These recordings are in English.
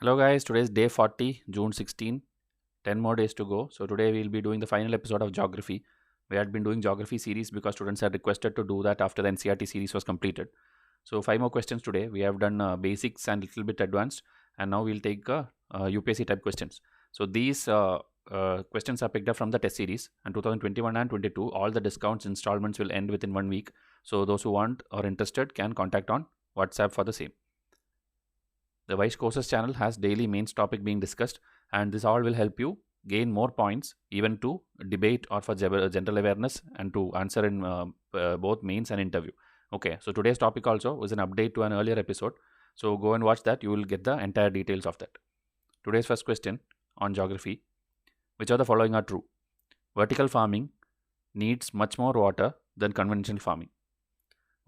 Hello guys, today is day 40, June 16. 10 more days to go. So today we'll be doing the final episode of geography. We had been doing geography series because students had requested to do that after the NCRT series was completed. So 5 more questions today. We have done basics and little bit advanced, and now we'll take UPSC type questions. So these questions are picked up from the test series, and 2021 and 22 all the discounts installments will end within 1 week. So those who want or interested can contact on WhatsApp for the same. The Vice Courses channel has daily mains topic being discussed, and this all will help you gain more points, even to debate or for general awareness, and to answer in both mains and interview. Okay, so today's topic also was an update to an earlier episode. So go and watch that. You will get the entire details of that. Today's first question on geography: which of the following are true? Vertical farming needs much more water than conventional farming.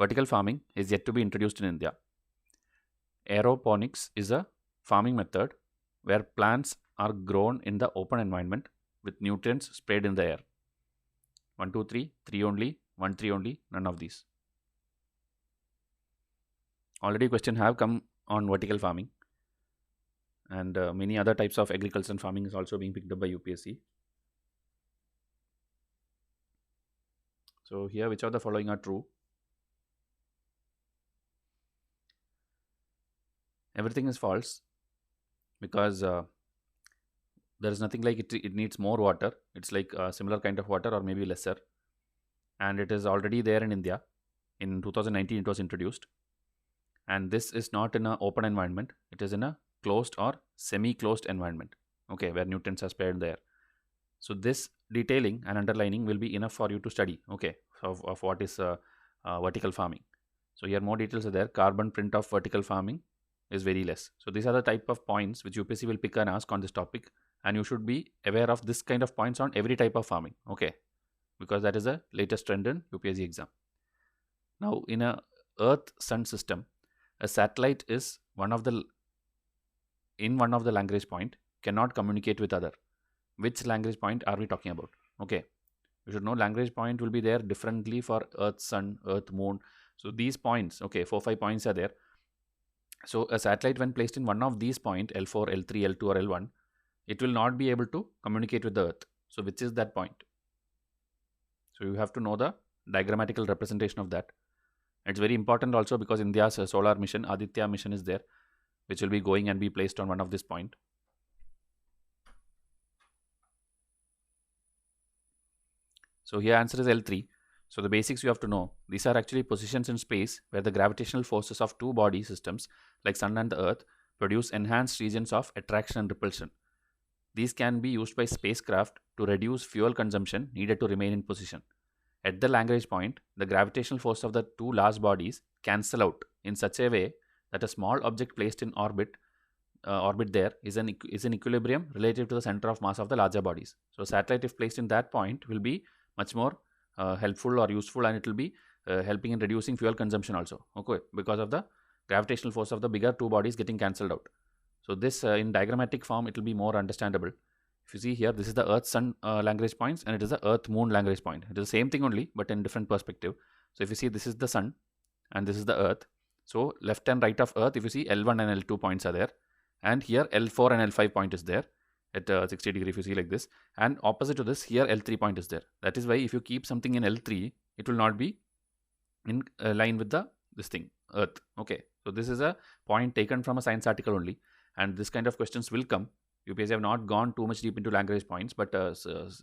Vertical farming is yet to be introduced in India. Aeroponics is a farming method where plants are grown in the open environment with nutrients sprayed in the air. 1, 2, 3, 3 only, 1, 3 only, none of these. Already question have come on vertical farming, and many other types of agriculture and farming is also being picked up by UPSC. So here, which of the following are true? Everything is false because there is nothing like it needs more water. It's like a similar kind of water or maybe lesser, and it is already there in India. In 2019 it was introduced, and this is not in an open environment. It is in a closed or semi-closed environment, okay, where nutrients are spared there. So this detailing and underlining will be enough for you to study, okay, of what is vertical farming. So here more details are there. Carbon print of vertical farming is very less. So these are the type of points which UPSC will pick and ask on this topic, and you should be aware of this kind of points on every type of farming, okay, because that is the latest trend in UPSC exam. Now in a Earth Sun system, a satellite is one of the Lagrange point cannot communicate with other. Which Lagrange point are we talking about? Okay, you should know Lagrange point will be there differently for Earth, Sun, Earth, Moon. So these points, okay, 4 5 points are there. So a satellite when placed in one of these point L4, L3, L2 or L1, it will not be able to communicate with the Earth. So which is that point? So you have to know the diagrammatical representation of that. It's very important also because India's solar mission, Aditya mission, is there, which will be going and be placed on one of this point. So here answer is L3. So the basics you have to know. These are actually positions in space where the gravitational forces of two body systems like Sun and the Earth produce enhanced regions of attraction and repulsion. These can be used by spacecraft to reduce fuel consumption needed to remain in position. At the Lagrange point, the gravitational force of the two large bodies cancel out in such a way that a small object placed in orbit there is in equilibrium relative to the center of mass of the larger bodies. So satellite if placed in that point will be much more helpful or useful, and it will be helping in reducing fuel consumption also, okay, because of the gravitational force of the bigger two bodies getting cancelled out. So this in diagrammatic form it will be more understandable. If you see here, this is the Earth Sun Lagrange points, and it is the Earth Moon Lagrange point. It is the same thing only, but in different perspective. So if you see, this is the Sun and this is the Earth. So left and right of Earth, if you see, L1 and L2 points are there, and here L4 and L5 point is there at 60 degree, if you see like this, and opposite to this here L3 point is there. That is why if you keep something in L3, it will not be in line with the this thing Earth, okay. So this is a point taken from a science article only, and this kind of questions will come. UPSC have not gone too much deep into Lagrange points, but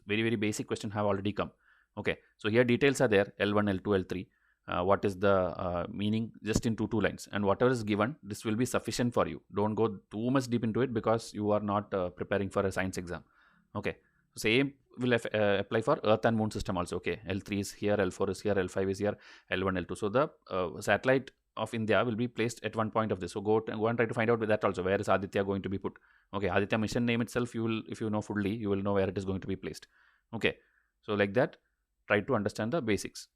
very basic question have already come, okay. So here details are there, L1, L2, L3. What is the meaning just in two lines, and whatever is given, this will be sufficient for you. Don't go too much deep into it because you are not preparing for a science exam, okay. Same will apply for Earth and Moon system also, okay. L3 is here, L4 is here, L5 is here, L1, L2. So the satellite of India will be placed at one point of this. So go and try to find out with that also, where is Aditya going to be put, okay. Aditya mission name itself, you will, if you know fully, you will know where it is going to be placed, okay. So like that, try to understand the basics.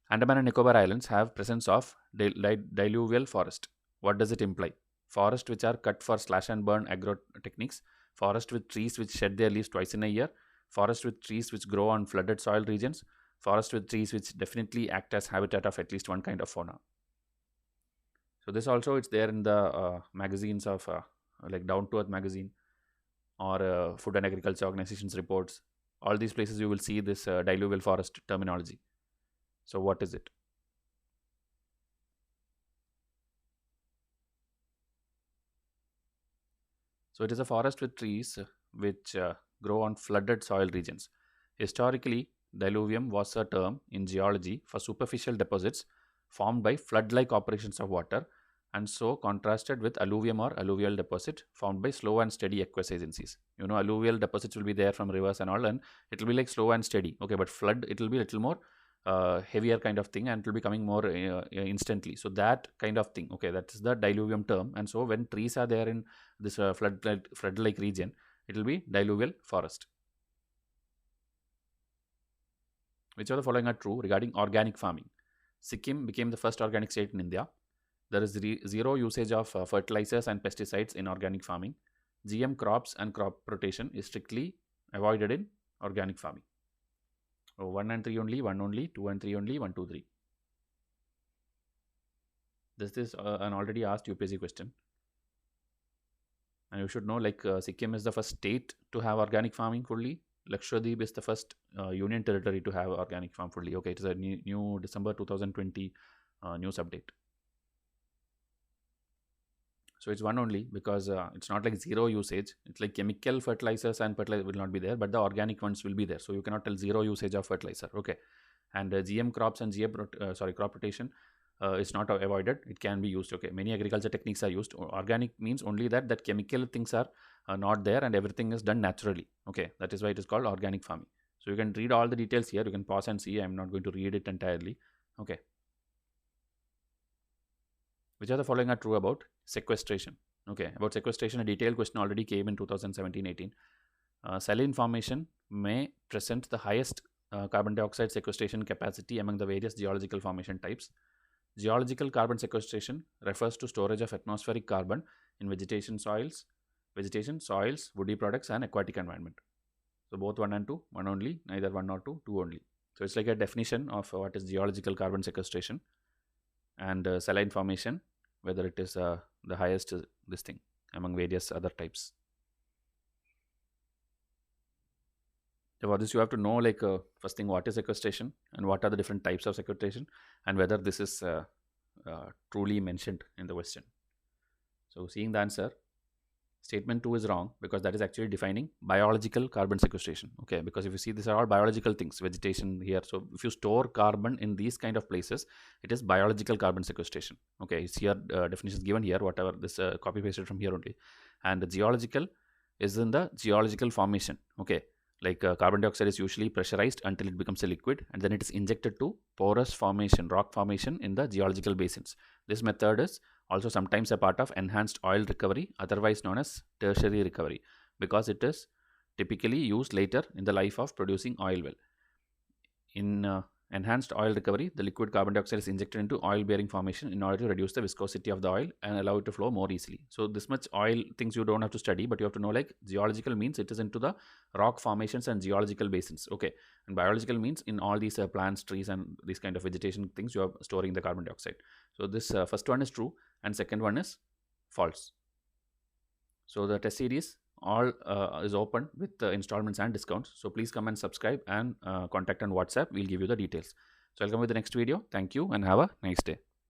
Andaman and Nicobar Islands have presence of diluvial forest. What does it imply? Forest which are cut for slash and burn agro techniques, forest with trees which shed their leaves twice in a year, forest with trees which grow on flooded soil regions, forest with trees which definitely act as habitat of at least one kind of fauna. So this also it's there in the magazines of like Down to Earth magazine or Food and Agriculture Organization's reports. All these places you will see this diluvial forest terminology. So what is it? So it is a forest with trees which grow on flooded soil regions. Historically, diluvium was a term in geology for superficial deposits formed by flood-like operations of water, and so contrasted with alluvium or alluvial deposit formed by slow and steady aqueous agencies. You know, alluvial deposits will be there from rivers and all, and it will be like slow and steady. Okay, but flood it will be a little more heavier kind of thing, and it will be coming more instantly. So that kind of thing. Okay, that is the diluvium term. And so when trees are there in this flood-like region, it will be diluvial forest. Which of the following are true regarding organic farming? Sikkim became the first organic state in India. There is zero usage of fertilizers and pesticides in organic farming. GM crops and crop rotation is strictly avoided in organic farming. Oh, 1 and 3 only, 1 only, 2 and 3 only, 1, 2, 3. This is an already asked UPSC question. And you should know like Sikkim is the first state to have organic farming fully. Lakshadweep is the first union territory to have organic farm fully. Okay, it is a new December 2020 news update. So it's one only because it's not like zero usage. It's like chemical fertilizers and fertilizer will not be there, but the organic ones will be there. So you cannot tell zero usage of fertilizer. Okay, and GM crops and crop rotation is not avoided. It can be used. Okay, many agriculture techniques are used. Organic means only that chemical things are not there and everything is done naturally. Okay, that is why it is called organic farming. So you can read all the details here. You can pause and see. I'm not going to read it entirely. Okay. Which are the following are true about sequestration? Okay, about sequestration, a detailed question already came in 2017-18. Saline formation may present the highest carbon dioxide sequestration capacity among the various geological formation types. Geological carbon sequestration refers to storage of atmospheric carbon in vegetation, soils, woody products, and aquatic environment. So both 1 and 2, 1 only, neither 1 nor 2, 2 only. So it's like a definition of what is geological carbon sequestration. And saline formation, whether it is the highest this thing among various other types. So for this you have to know like first thing what is sequestration and what are the different types of sequestration and whether this is truly mentioned in the question. So seeing the answer, statement 2 is wrong because that is actually defining biological carbon sequestration. Okay, because if you see these are all biological things, vegetation here. So if you store carbon in these kind of places, it is biological carbon sequestration. Okay, it's here definitions given here, whatever this copy pasted from here only. And the geological is in the geological formation. Okay, like carbon dioxide is usually pressurized until it becomes a liquid and then it is injected to porous formation, rock formation in the geological basins. This method is also sometimes a part of enhanced oil recovery, otherwise known as tertiary recovery, because it is typically used later in the life of producing oil well. In enhanced oil recovery, the liquid carbon dioxide is injected into oil bearing formation in order to reduce the viscosity of the oil and allow it to flow more easily. So this much oil things you don't have to study, but you have to know like geological means it is into the rock formations and geological basins. Okay, and biological means in all these plants, trees, and these kind of vegetation things you are storing the carbon dioxide. So this first one is true and second one is false. So the test series all is open with installments and discounts. So please come and subscribe and contact on WhatsApp. We'll give you the details. So I'll come with the next video. Thank you and have a nice day.